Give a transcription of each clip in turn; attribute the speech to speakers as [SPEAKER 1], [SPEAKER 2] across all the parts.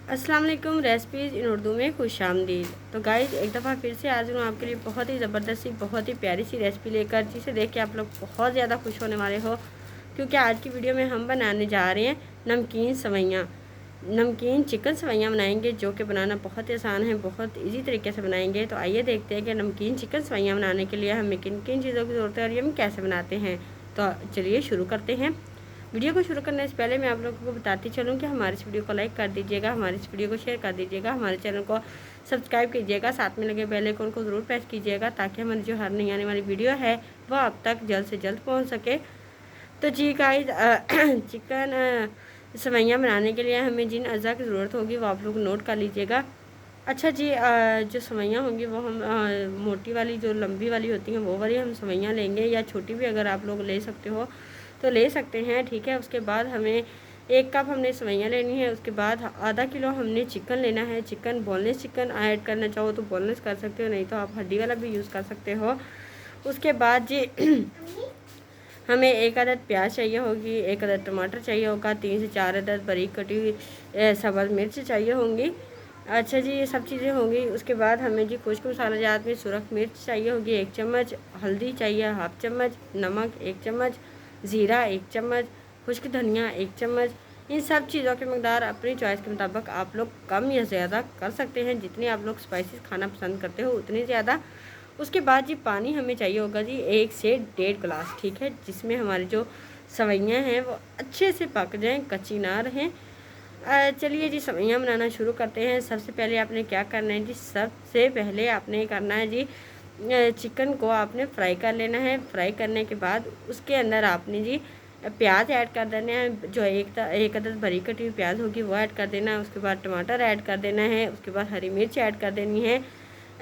[SPEAKER 1] अस्सलाम वालेकुम। रेसिपीज़ इन उर्दू में खुशामदीद। तो गाइस, एक दफ़ा फिर से आज मैं आपके लिए बहुत ही ज़बरदस्त सी बहुत ही प्यारी सी रेसिपी लेकर, जिसे देख के आप लोग बहुत ज़्यादा खुश होने वाले हो, क्योंकि आज की वीडियो में हम बनाने जा रहे हैं नमकीन सेवइयाँ। नमकीन चिकन सेवइयाँ बनाएंगे, जो कि बनाना बहुत ही आसान है, बहुत इजी तरीके से बनाएंगे। तो आइए देखते हैं कि नमकीन चिकन सेवइयाँ बनाने के लिए हमें किन किन चीज़ों की ज़रूरत है और ये हम कैसे बनाते हैं। तो चलिए शुरू करते हैं। वीडियो को शुरू करने से पहले मैं आप लोगों को बताती चलूँ कि हमारी इस वीडियो को लाइक कर दीजिएगा, हमारी इस वीडियो को शेयर कर दीजिएगा, हमारे चैनल को सब्सक्राइब कीजिएगा, साथ में लगे बेल आइकन को ज़रूर प्रेस कीजिएगा, ताकि हमारी जो हर नई आने वाली वीडियो है वह आप तक जल्द से जल्द पहुँच सके। तो जी गाइस, चिकन सेवइयाँ बनाने के लिए हमें जिन अज़ा की ज़रूरत होगी वो आप लोग नोट कर लीजिएगा। अच्छा जी, जो सेवइयाँ होंगी वो हम मोटी वाली, जो लंबी वाली होती हैं वो वाली हम सेवइयाँ लेंगे, या छोटी भी अगर आप लोग ले सकते हो तो ले सकते हैं, ठीक है। उसके बाद हमें 1 कप हमने सेवइयाँ लेनी है। उसके बाद आधा किलो हमने चिकन लेना है। चिकन बोनलेस चिकन ऐड करना चाहो तो बोनलेस कर सकते हो, नहीं तो आप हड्डी वाला भी यूज़ कर सकते हो। उसके बाद जी हमें 1 अदद प्याज चाहिए होगी, 1 अदद टमाटर चाहिए होगा, 3 से 4 अदद बारीक कटी हुई सब्ज़ मिर्च चाहिए होंगी। अच्छा जी, ये सब चीज़ें होंगी। उसके बाद हमें जी खुश्क मसाला जात में सुरख मिर्च चाहिए होगी 1 चम्मच, हल्दी चाहिए 1/2 चम्मच, नमक 1 चम्मच, ज़ीरा 1 चम्मच, खुश्क धनिया 1 चम्मच। इन सब चीज़ों की मकदार अपनी चॉइस के मुताबिक आप लोग कम या ज़्यादा कर सकते हैं। जितनी आप लोग स्पाइसेस खाना पसंद करते हो उतनी ज़्यादा। उसके बाद जी पानी हमें चाहिए होगा जी 1 से 1.5 गिलास, ठीक है, जिसमें हमारी जो सेवइयाँ हैं वो अच्छे से पक जाएँ, कच्ची ना रहें। चलिए जी सेवइयाँ बनाना शुरू करते हैं। सबसे पहले आपने क्या करना है जी, सबसे पहले आपने करना है जी, चिकन को आपने फ्राई कर लेना है। फ्राई करने के बाद उसके अंदर आपने जी प्याज ऐड कर देना है। जो एक अदद बारीक कटी हुई प्याज होगी वो ऐड कर देना है। उसके बाद टमाटर ऐड कर देना है। उसके बाद हरी मिर्च ऐड कर देनी है।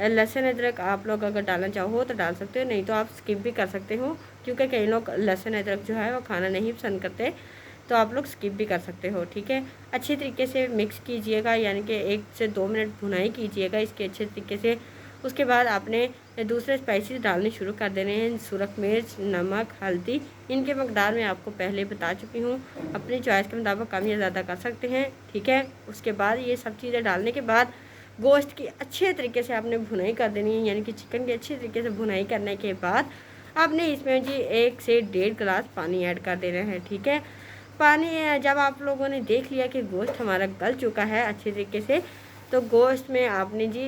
[SPEAKER 1] लहसुन अदरक आप लोग अगर डालना चाहो तो डाल सकते हो, नहीं तो आप स्किप भी कर सकते हो, क्योंकि कई लोग लहसुन अदरक जो है वो खाना नहीं पसंद करते, तो आप लोग स्किप भी कर सकते हो, ठीक है। अच्छी तरीके से मिक्स कीजिएगा, यानी कि 1 से 2 मिनट भुनाई कीजिएगा इसके अच्छे तरीके से। उसके बाद आपने दूसरे स्पाइसेस डालने शुरू कर देने हैं। सुरख मिर्च, नमक, हल्दी, इनके मकदार मैं आपको पहले बता चुकी हूँ। अपनी चॉइस के मुताबिक कम या ज़्यादा कर सकते हैं, ठीक है। उसके बाद ये सब चीज़ें डालने के बाद गोश्त की अच्छे तरीके से आपने भुनाई कर देनी है, यानी कि चिकन की अच्छे तरीके से भुनाई करने के बाद आपने इसमें जी 1 से 1.5 गिलास पानी ऐड कर देना है, ठीक है। पानी जब आप लोगों ने देख लिया कि गोश्त हमारा गल चुका है अच्छे तरीके से, तो गोश्त में आपने जी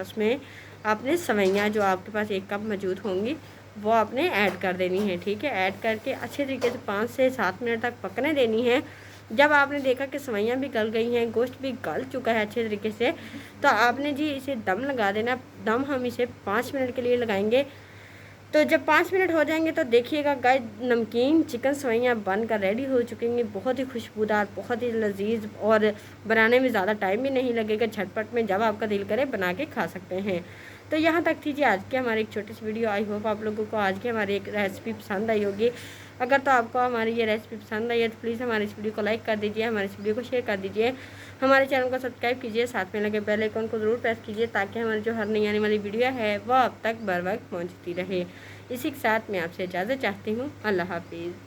[SPEAKER 1] उसमें आपने सेवइयाँ जो आपके पास 1 कप मौजूद होंगी वो आपने ऐड कर देनी है, ठीक है। ऐड करके अच्छे तरीके से 5 से 7 मिनट तक पकने देनी है। जब आपने देखा कि सेवइयाँ भी गल गई हैं, गोश्त भी गल चुका है अच्छे तरीके से, तो आपने जी इसे दम लगा देना। दम हम इसे 5 मिनट के लिए लगाएंगे। तो जब 5 मिनट हो जाएंगे तो देखिएगा गाइस, नमकीन चिकन सेवइयाँ बनकर रेडी हो चुकेंगी। बहुत ही खुशबूदार, बहुत ही लजीज, और बनाने में ज़्यादा टाइम भी नहीं लगेगा। झटपट में जब आपका दिल करे बना के खा सकते हैं। तो यहाँ तक थी जी आज की हमारी एक छोटी सी वीडियो। आई होप आप लोगों को आज की हमारी एक रेसिपी पसंद आई होगी। अगर तो आपको हमारी ये रेसिपी पसंद आई है तो प्लीज़ हमारी इस वीडियो को लाइक कर दीजिए, हमारी इस वीडियो को शेयर कर दीजिए, हमारे चैनल को सब्सक्राइब कीजिए, साथ में लगे बेल आइकन को ज़रूर प्रेस कीजिए, ताकि हमारी जो हर नई आने वाली वीडियो है वह अब तक बर वक्त पहुँचती रहे। इसी के साथ मैं आपसे इजाज़त चाहती हूँ। अल्लाह हाफिज़।